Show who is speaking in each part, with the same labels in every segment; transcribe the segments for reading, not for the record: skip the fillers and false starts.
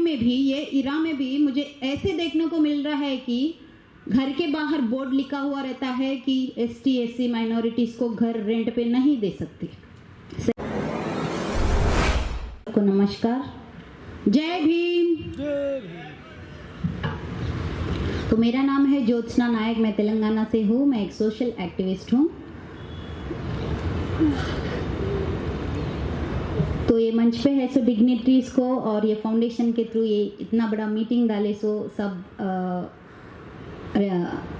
Speaker 1: में भी, ये इरा में भी मुझे ऐसे देखने को मिल रहा है कि घर के बाहर बोर्ड लिखा हुआ रहता है कि ST SC माइनॉरिटीज को घर रेंट पे नहीं दे सकती। को नमस्कार, जय भीम। तो मेरा नाम है ज्योत्सना नायक, मैं तेलंगाना से हूँ, मैं एक सोशल एक्टिविस्ट हूँ। तो ये मंच पे है सो डिग्निटरीज को और ये फाउंडेशन के थ्रू ये इतना बड़ा मीटिंग डाले सो सब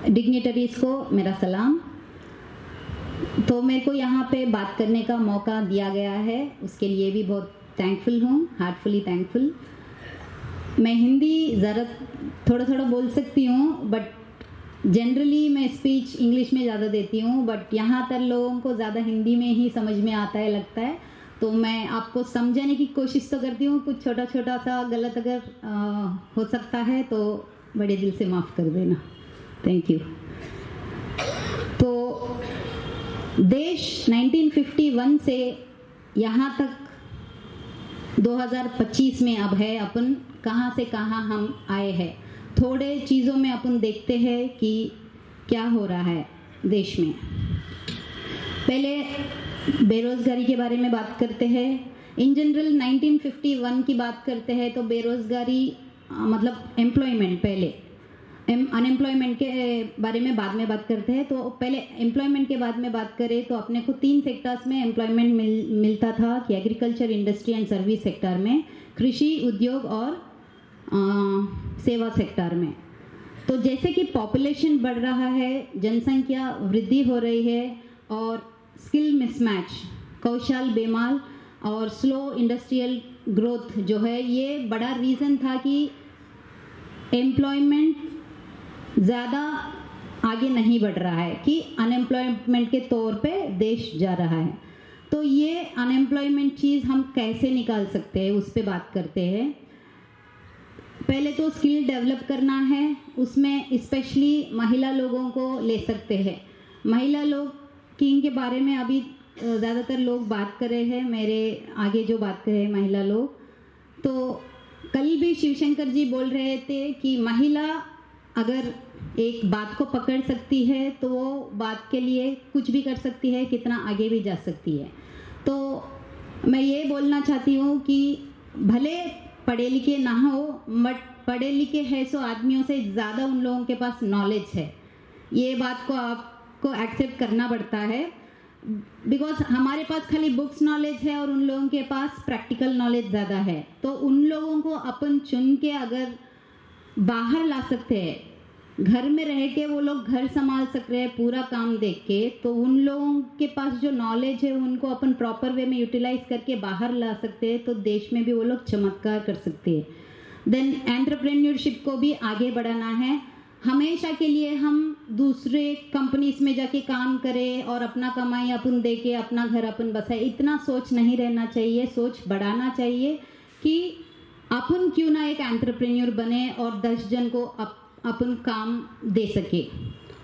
Speaker 1: डिग्निटरीज को मेरा सलाम। तो मेरे को यहाँ पे बात करने का मौका दिया गया है, उसके लिए भी बहुत थैंकफुल हूँ, हार्टफुली थैंकफुल। मैं हिंदी ज़रा थोड़ा थोड़ा बोल सकती हूँ, बट जनरली मैं स्पीच इंग्लिश में ज़्यादा देती हूँ, बट यहाँ तर लोगों को ज़्यादा हिंदी में ही समझ में आता है लगता है। तो मैं आपको समझाने की कोशिश तो करती हूँ, कुछ छोटा छोटा सा गलत अगर हो सकता है तो बड़े दिल से माफ़ कर देना। Thank you. तो देश 1951 से यहाँ तक 2025 में अब है, अपन कहाँ से कहाँ हम आए हैं। थोड़े चीज़ों में अपन देखते हैं कि क्या हो रहा है देश में। पहले बेरोज़गारी के बारे में बात करते हैं। इन जनरल 1951 की बात करते हैं तो बेरोज़गारी मतलब एम्प्लॉयमेंट, पहले अनएम्प्लॉयमेंट के बारे में बाद में बात करते हैं। तो पहले एम्प्लॉयमेंट के बाद में बात करें तो अपने को 3 सेक्टर्स में एम्प्लॉयमेंट मिलता था कि agriculture, industry and service sector में, कृषि, उद्योग और सेवा सेक्टर में। तो जैसे कि पॉपुलेशन बढ़ रहा है, जनसंख्या वृद्धि हो रही है और स्किल मिसमैच, कौशल बेमाल और स्लो इंडस्ट्रियल ग्रोथ जो है, ये बड़ा रीज़न था कि एम्प्लॉयमेंट ज़्यादा आगे नहीं बढ़ रहा है, कि अनएम्प्लॉयमेंट के तौर पे देश जा रहा है। तो ये अनएम्प्लॉयमेंट चीज़ हम कैसे निकाल सकते हैं, उस पर बात करते हैं। पहले तो स्किल डेवलप करना है, उसमें स्पेशली महिला लोगों को ले सकते हैं। महिला लोग की इनके बारे में अभी ज़्यादातर लोग बात कर रहे हैं, मेरे आगे जो बात कर रहे हैं महिला लोग। तो कल भी शिवशंकर जी बोल रहे थे कि महिला अगर एक बात को पकड़ सकती है तो वो बात के लिए कुछ भी कर सकती है, कितना आगे भी जा सकती है। तो मैं ये बोलना चाहती हूँ कि भले पढ़े लिखे ना हो, बट पढ़े लिखे है सो आदमियों से ज़्यादा उन लोगों के पास नॉलेज है। ये बात को आपको एक्सेप्ट करना पड़ता है, बिकॉज हमारे पास खाली बुक्स नॉलेज है और उन लोगों के पास प्रैक्टिकल नॉलेज ज़्यादा है। तो उन लोगों को अपन चुन के अगर बाहर ला सकते हैं, घर में रह के वो लोग घर संभाल सक रहे हैं पूरा काम देख के, तो उन लोगों के पास जो नॉलेज है उनको अपन प्रॉपर वे में यूटिलाइज करके बाहर ला सकते हैं, तो देश में भी वो लोग चमत्कार कर सकते हैं। देन एंटरप्रेन्योरशिप को भी आगे बढ़ाना है। हमेशा के लिए हम दूसरे कंपनीज में जाके काम करें और अपना कमाई अपन दे के अपना घर अपन बसाए, इतना सोच नहीं रहना चाहिए। सोच बढ़ाना चाहिए कि अपन क्यों ना एक एंटरप्रेन्योर बने और 10 जन को अपन काम दे सके,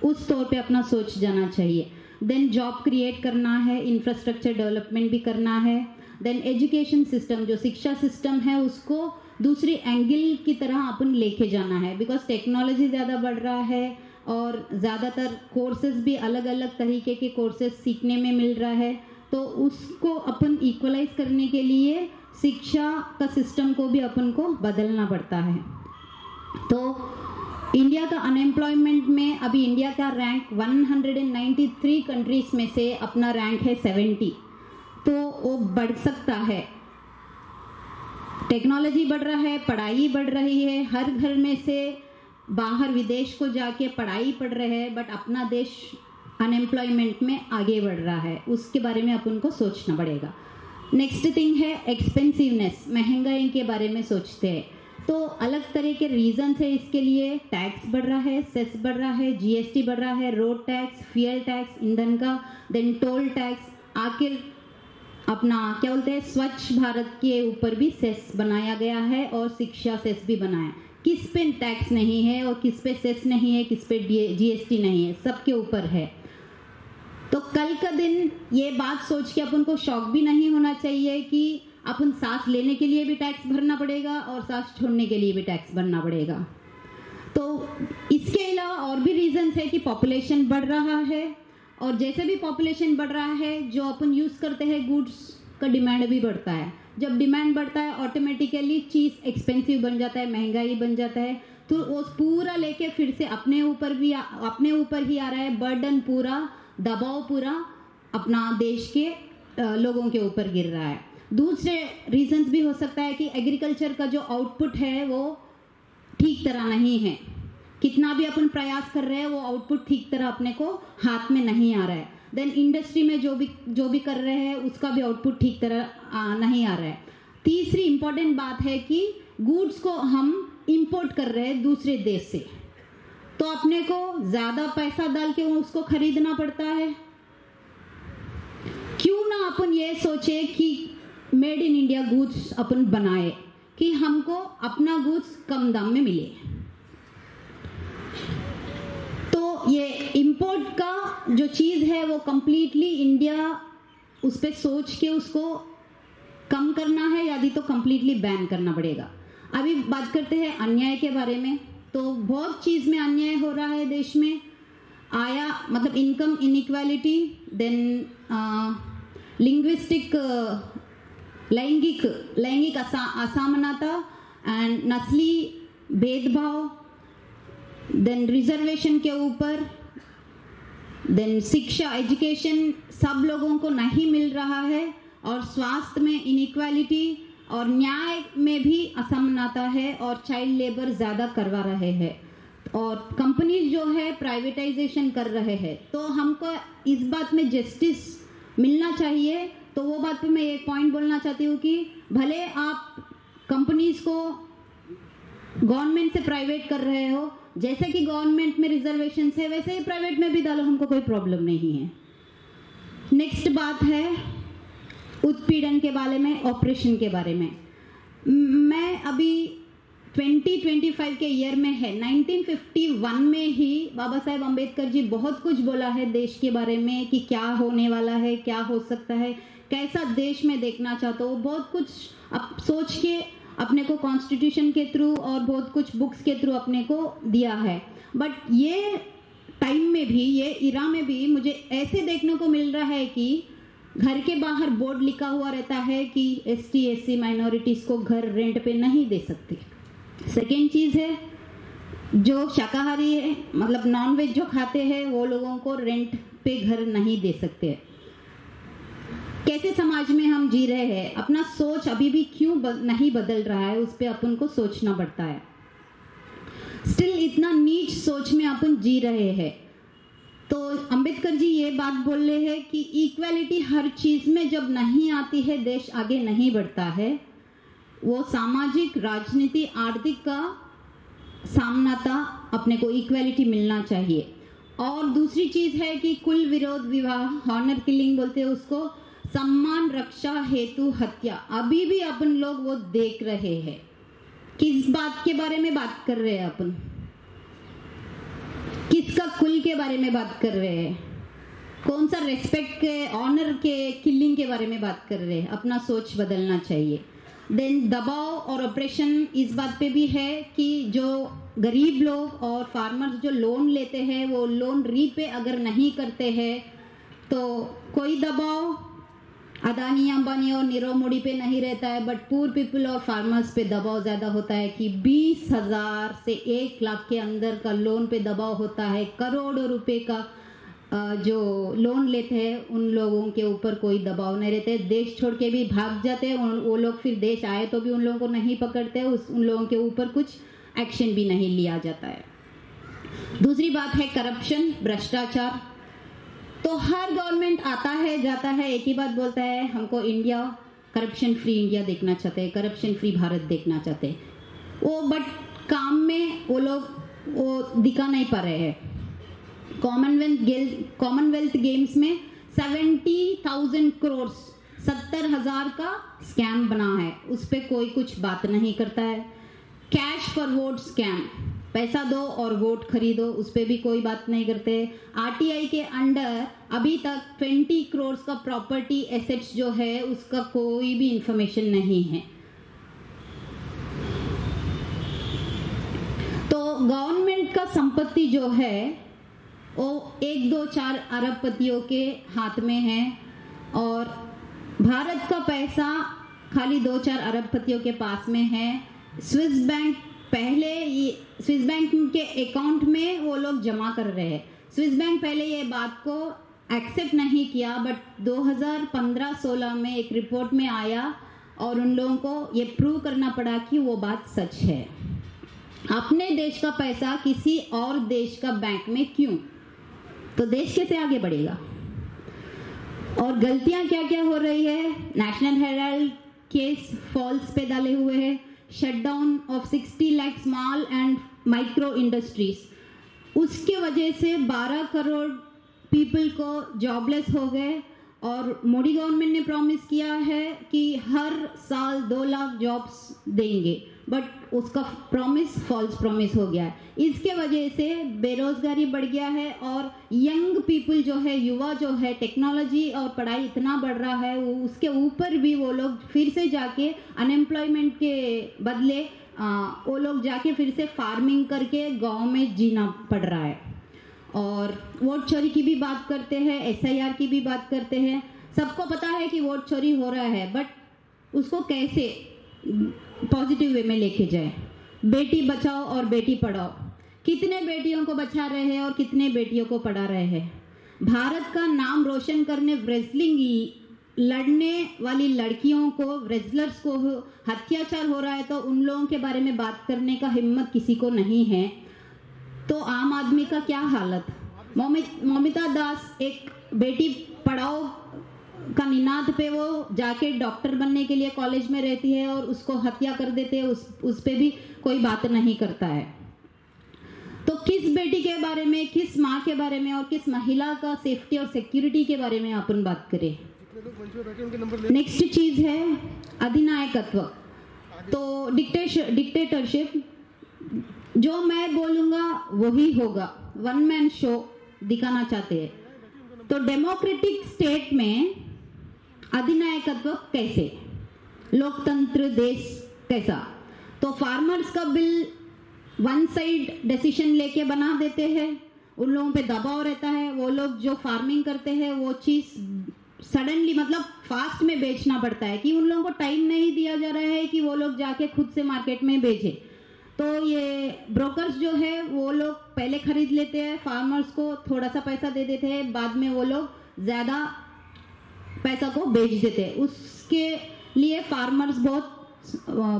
Speaker 1: उस तौर पे अपना सोच जाना चाहिए। देन जॉब क्रिएट करना है, इंफ्रास्ट्रक्चर डेवलपमेंट भी करना है। देन एजुकेशन सिस्टम, जो शिक्षा सिस्टम है, उसको दूसरी एंगल की तरह अपन लेके जाना है, बिकॉज टेक्नोलॉजी ज़्यादा बढ़ रहा है और ज़्यादातर कोर्सेज भी अलग अलग तरीके के कोर्सेज सीखने में मिल रहा है। तो उसको अपन इक्वलाइज करने के लिए शिक्षा का सिस्टम को भी अपन को बदलना पड़ता है। तो इंडिया का अनएम्प्लॉयमेंट में अभी इंडिया का रैंक 193 कंट्रीज में से अपना रैंक है 70, तो वो बढ़ सकता है। टेक्नोलॉजी बढ़ रहा है, पढ़ाई बढ़ रही है, हर घर में से बाहर विदेश को जाके पढ़ाई पढ़ रहे हैं, बट अपना देश अनएम्प्लॉयमेंट में आगे बढ़ रहा है, उसके बारे में अपन को सोचना पड़ेगा। नेक्स्ट थिंग है एक्सपेंसिवनेस, महंगाई के बारे में सोचते हैं तो अलग तरह के रीजंस है इसके लिए। टैक्स बढ़ रहा है, सेस बढ़ रहा है, जीएसटी बढ़ रहा है, रोड टैक्स, फ्यूल टैक्स, ईंधन का, देन टोल टैक्स, आखिर अपना क्या बोलते हैं स्वच्छ भारत के ऊपर भी सेस बनाया गया है और शिक्षा सेस भी बनाया। किस पे टैक्स नहीं है और किस पे सेस नहीं है, किस पे जीएसटी नहीं है, सबके ऊपर है। तो कल का दिन ये बात सोच के अपन को शौक भी नहीं होना चाहिए कि अपन सांस लेने के लिए भी टैक्स भरना पड़ेगा और सांस छोड़ने के लिए भी टैक्स भरना पड़ेगा। तो इसके अलावा और भी रीजंस है कि पॉपुलेशन बढ़ रहा है, और जैसे भी पॉपुलेशन बढ़ रहा है जो अपन यूज़ करते हैं गुड्स का डिमांड भी बढ़ता है। जब डिमांड बढ़ता है ऑटोमेटिकली चीज़ एक्सपेंसिव बन जाता है, महंगाई बन जाता है, तो वो पूरा लेके फिर से अपने ऊपर ही आ रहा है बर्डन, पूरा दबाव पूरा अपना देश के लोगों के ऊपर गिर रहा है। दूसरे रीजंस भी हो सकता है कि एग्रीकल्चर का जो आउटपुट है वो ठीक तरह नहीं है, कितना भी अपन प्रयास कर रहे हैं वो आउटपुट ठीक तरह अपने को हाथ में नहीं आ रहा है। देन इंडस्ट्री में जो भी कर रहे हैं उसका भी आउटपुट ठीक तरह नहीं आ रहा है। तीसरी इम्पॉर्टेंट बात है कि गुड्स को हम इंपोर्ट कर रहे हैं दूसरे देश से, तो अपने को ज़्यादा पैसा डाल के उसको खरीदना पड़ता है। क्यों ना अपन ये सोचे कि मेड इन इंडिया गुड्स अपन बनाए कि हमको अपना गुड्स कम दाम में मिले। तो ये इंपोर्ट का जो चीज़ है वो कम्प्लीटली इंडिया उस पर सोच के उसको कम करना है, यदि तो कम्प्लीटली बैन करना पड़ेगा। अभी बात करते हैं अन्याय के बारे में। तो बहुत चीज़ में अन्याय हो रहा है देश में, मतलब इनकम इनइक्वालिटी, देन लिंग्विस्टिक लैंगिक असमानता एंड नस्ली भेदभाव, देन रिजर्वेशन के ऊपर, देन शिक्षा एजुकेशन सब लोगों को नहीं मिल रहा है, और स्वास्थ्य में इनइक्वालिटी, और न्याय में भी असमानता है, और चाइल्ड लेबर ज़्यादा करवा रहे हैं, और कंपनीज जो है प्राइवेटाइजेशन कर रहे हैं। तो हमको इस बात में जस्टिस मिलना चाहिए। तो वो बात पे मैं एक पॉइंट बोलना चाहती हूँ कि भले आप कंपनीज को गवर्नमेंट से प्राइवेट कर रहे हो, जैसे कि गवर्नमेंट में रिजर्वेशन है वैसे ही प्राइवेट में भी डालो, हमको कोई प्रॉब्लम नहीं है। नेक्स्ट बात है उत्पीड़न के बारे में, ऑपरेशन के बारे में। मैं अभी 2025 के ईयर में है, 1951 में ही बाबा साहेब अम्बेडकर जी बहुत कुछ बोला है देश के बारे में कि क्या होने वाला है, क्या हो सकता है, कैसा देश में देखना चाहता हूँ। बहुत कुछ अब सोच के अपने को कॉन्स्टिट्यूशन के थ्रू और बहुत कुछ बुक्स के थ्रू अपने को दिया है। बट ये टाइम में भी, ये इरा में भी मुझे ऐसे देखने को मिल रहा है कि घर के बाहर बोर्ड लिखा हुआ रहता है कि ST SC माइनॉरिटीज़ को घर रेंट पे नहीं दे सकते। सेकेंड चीज़ है जो शाकाहारी है, मतलब नॉनवेज जो खाते हैं वो लोगों को रेंट पे घर नहीं दे सकते। कैसे समाज में हम जी रहे हैं, अपना सोच अभी भी क्यों नहीं बदल रहा है, उस पर अपन को सोचना पड़ता है। स्टिल इतना नीच सोच में अपन जी रहे हैं। तो अंबेडकर जी ये बात बोल रहे हैं कि इक्वालिटी हर चीज़ में जब नहीं आती है देश आगे नहीं बढ़ता है। वो सामाजिक, राजनीति, आर्थिक का सामना था, अपने को इक्वालिटी मिलना चाहिए। और दूसरी चीज़ है कि कुल विरोध विवाह, हॉनर किलिंग बोलते हैं उसको, सम्मान रक्षा हेतु हत्या, अभी भी अपन लोग वो देख रहे हैं। किस बात के बारे में बात कर रहे हैं अपन, किसका कुल के बारे में बात कर रहे हैं, कौन सा रेस्पेक्ट के, ऑनर के, किलिंग के बारे में बात कर रहे हैं। अपना सोच बदलना चाहिए। देन दबाव और ऑपरेशन इस बात पे भी है कि जो गरीब लोग और फार्मर्स जो लोन लेते हैं वो लोन रीपे अगर नहीं करते हैं तो कोई दबाव अदानी, अंबानी और नीरव मोदी पे नहीं रहता है, बट पुअर पीपल और फार्मर्स पे दबाव ज़्यादा होता है कि 20,000 से 1 लाख के अंदर का लोन पे दबाव होता है। करोड़ों रुपए का जो लोन लेते हैं उन लोगों के ऊपर कोई दबाव नहीं रहते, देश छोड़ के भी भाग जाते हैं वो लोग, फिर देश आए तो भी उन लोगों को नहीं पकड़ते, उन लोगों के ऊपर कुछ एक्शन भी नहीं लिया जाता है। दूसरी बात है करप्शन, भ्रष्टाचार। तो हर गवर्नमेंट आता है जाता है, एक ही बात बोलता है, हमको इंडिया करप्शन फ्री इंडिया देखना चाहते हैं, करप्शन फ्री भारत देखना चाहते हैं वो, बट काम में वो लोग वो दिखा नहीं पा रहे हैं। कॉमनवेल्थ गेम्स में 70,000 करोड़ 70,000 का स्कैम बना है, उस पर कोई कुछ बात नहीं करता है। कैश फॉर वोट स्कैम, पैसा दो और वोट खरीदो, उस पर भी कोई बात नहीं करते। आरटीआई के अंडर अभी तक 20 करोड़ का प्रॉपर्टी एसेट्स जो है उसका कोई भी इंफॉर्मेशन नहीं है। तो गवर्नमेंट का संपत्ति जो है वो 1, 2, 4 अरबपतियों के हाथ में है और भारत का पैसा खाली 2-4 अरबपतियों के पास में है। स्विस बैंक स्विस बैंक के अकाउंट में वो लोग जमा कर रहे हैं। स्विस बैंक पहले ये बात को एक्सेप्ट नहीं किया, बट 2015-16 में एक रिपोर्ट में आया और उन लोगों को ये प्रूव करना पड़ा कि वो बात सच है। अपने देश का पैसा किसी और देश का बैंक में क्यों? तो देश कैसे आगे बढ़ेगा? और गलतियां क्या क्या हो रही है? नेशनल हेराल्ड केस फॉल्स पे डाले हुए हैं, shutdown of 60 lakh small and micro industries, उसके वजह से 12 करोड़ पीपल को जॉबलेस हो गए। और मोदी गवर्नमेंट ने प्रॉमिस किया है कि हर साल 2 लाख जॉब्स देंगे, बट उसका प्रॉमिस फॉल्स प्रॉमिस हो गया है। इसके वजह से बेरोजगारी बढ़ गया है और यंग पीपल जो है, युवा जो है, टेक्नोलॉजी और पढ़ाई इतना बढ़ रहा है, वो उसके ऊपर भी वो लोग फिर से जाके अनएम्प्लॉयमेंट के बदले वो लोग जाके फिर से फार्मिंग करके गांव में जीना पड़ रहा है। और वोट चोरी की भी बात करते हैं, SIR की भी बात करते हैं। सबको पता है कि वोट चोरी हो रहा है, बट उसको कैसे पॉजिटिव वे में लेके जाए। बेटी बचाओ और बेटी पढ़ाओ, कितने बेटियों को बचा रहे हैं और कितने बेटियों को पढ़ा रहे हैं। भारत का नाम रोशन करने रेसलिंग लड़ने वाली लड़कियों को, रेसलर्स को अत्याचार हो रहा है तो उन लोगों के बारे में बात करने का हिम्मत किसी को नहीं है। तो आम आदमी का क्या हालत? ममिता दास एक बेटी पढ़ाओ का निनाद पे वो जाके डॉक्टर बनने के लिए कॉलेज में रहती है और उसको हत्या कर देते हैं, उस पे भी कोई बात नहीं करता है। तो किस बेटी के बारे में, किस माँ के बारे में और किस महिला का सेफ्टी और सिक्योरिटी के बारे में अपन बात करें? नेक्स्ट चीज है अधिनायकत्व। तो डिक्टेटरशिप, जो मैं बोलूँगा वही होगा, वन मैन शो दिखाना चाहते हैं। तो डेमोक्रेटिक स्टेट में अधिनायकत्व कैसे? लोकतंत्र देश कैसा? तो फार्मर्स का बिल वन साइड डिसीजन लेके बना देते हैं, उन लोगों पे दबाव रहता है। वो लोग जो फार्मिंग करते हैं वो चीज़ सडनली मतलब फास्ट में बेचना पड़ता है कि उन लोगों को टाइम नहीं दिया जा रहा है कि वो लोग जाके खुद से मार्केट में बेचें। तो ये ब्रोकर्स जो है वो लोग पहले खरीद लेते हैं, फार्मर्स को थोड़ा सा पैसा दे देते हैं, बाद में वो लोग ज़्यादा पैसा को बेच देते हैं। उसके लिए फार्मर्स बहुत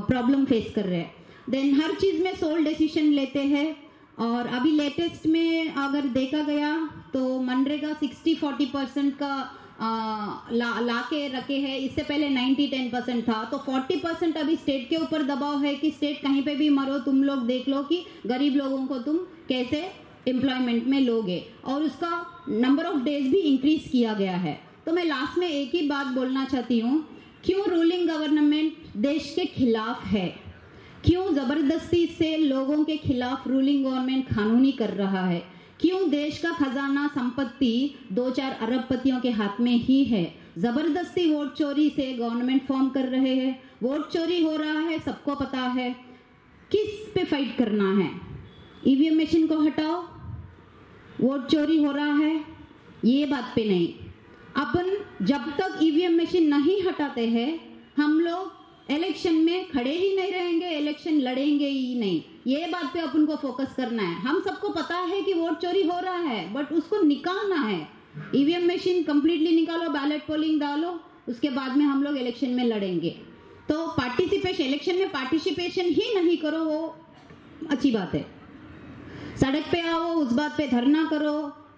Speaker 1: प्रॉब्लम फेस कर रहे हैं। देन हर चीज़ में सोल डिसीजन लेते हैं। और अभी लेटेस्ट में अगर देखा गया तो मनरेगा 60-40% का ला के रखे हैं। इससे पहले 90-10% था, तो 40% अभी स्टेट के ऊपर दबाव है कि स्टेट कहीं पे भी मरो, तुम लोग देख लो कि गरीब लोगों को तुम कैसे एम्प्लॉयमेंट में लोगे। और उसका नंबर ऑफ डेज भी इंक्रीज किया गया है। तो मैं लास्ट में एक ही बात बोलना चाहती हूँ, क्यों रूलिंग गवर्नमेंट देश के खिलाफ है? क्यों ज़बरदस्ती से लोगों के खिलाफ रूलिंग गवर्नमेंट कानूनी कर रहा है? क्यों देश का खजाना संपत्ति 2-4 अरबपतियों के हाथ में ही है? ज़बरदस्ती वोट चोरी से गवर्नमेंट फॉर्म कर रहे हैं। वोट चोरी हो रहा है, सबको पता है। किस पे फाइट करना है? ईवीएम मशीन को हटाओ, वोट चोरी हो रहा है, ये बात पे नहीं। अपन जब तक ईवीएम मशीन नहीं हटाते हैं, हम लोग इलेक्शन में खड़े ही नहीं रहेंगे, इलेक्शन लड़ेंगे ही नहीं। ये बात पे अपन को फोकस करना है। हम सबको पता है कि वोट चोरी हो रहा है, बट उसको निकालना है। ईवीएम मशीन कंप्लीटली निकालो, बैलेट पोलिंग डालो, उसके बाद में हम लोग इलेक्शन में लड़ेंगे। तो पार्टिसिपेशन, इलेक्शन में पार्टिसिपेशन ही नहीं करो, वो अच्छी बात है। सड़क पे आओ, उस बात पे धरना करो,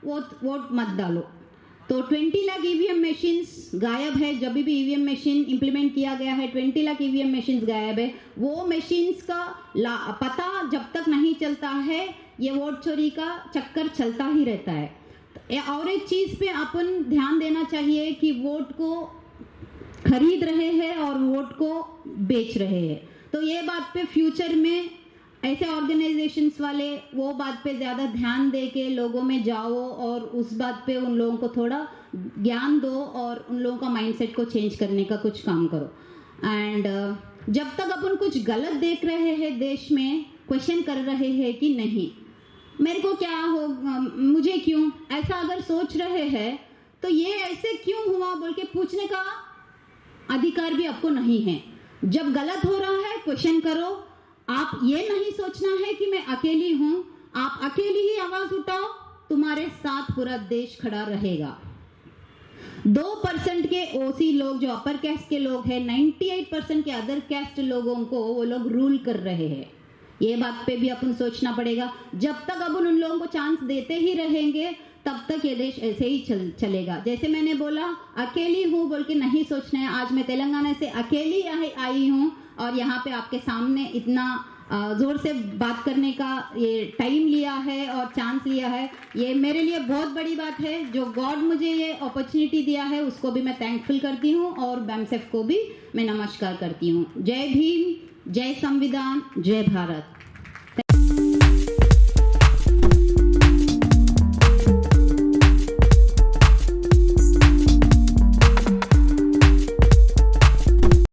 Speaker 1: वोट मत डालो। तो 20 लाख ईवीएम मशीन्स गायब है। जब भी ईवीएम मशीन इंप्लीमेंट किया गया है 20 लाख ईवीएम मशीन्स गायब है। वो मशीन्स का पता जब तक नहीं चलता है, ये वोट चोरी का चक्कर चलता ही रहता है। और एक चीज़ पे अपन ध्यान देना चाहिए कि वोट को खरीद रहे हैं और वोट को बेच रहे हैं। तो ये बात पे फ्यूचर में ऐसे ऑर्गेनाइजेशंस वाले वो बात पे ज़्यादा ध्यान दे के लोगों में जाओ और उस बात पे उन लोगों को थोड़ा ज्ञान दो और उन लोगों का माइंडसेट को चेंज करने का कुछ काम करो। एंड जब तक अपन कुछ गलत देख रहे हैं देश में, क्वेश्चन कर रहे हैं कि नहीं मेरे को क्या हो, मुझे क्यों ऐसा अगर सोच रहे हैं तो ये ऐसे क्यों हुआ बोल के पूछने का अधिकार भी आपको नहीं है। जब गलत हो रहा है क्वेश्चन करो। आप ये नहीं सोचना है कि मैं अकेली हूं, आप अकेली ही आवाज उठाओ, तुम्हारे साथ पूरा देश खड़ा रहेगा। 2% के ओसी लोग जो अपर कैस्ट के लोग हैं, 98% के अदर कैस्ट लोगों को वो लोग रूल कर रहे हैं। ये बात पे भी अपन सोचना पड़ेगा। जब तक अपन उन लोगों को चांस देते ही रहेंगे तब तक ये देश ऐसे ही चलेगा। जैसे मैंने बोला अकेली हूँ बोल के नहीं सोचना है। आज मैं तेलंगाना से अकेली आई हूँ और यहाँ पे आपके सामने इतना जोर से बात करने का ये टाइम लिया है और चांस लिया है, ये मेरे लिए बहुत बड़ी बात है। जो गॉड मुझे ये अपॉर्चुनिटी दिया है उसको भी मैं थैंकफुल करती हूँ और BAMSEF को भी मैं नमस्कार करती हूँ। जय भीम, जय संविधान, जय भारत।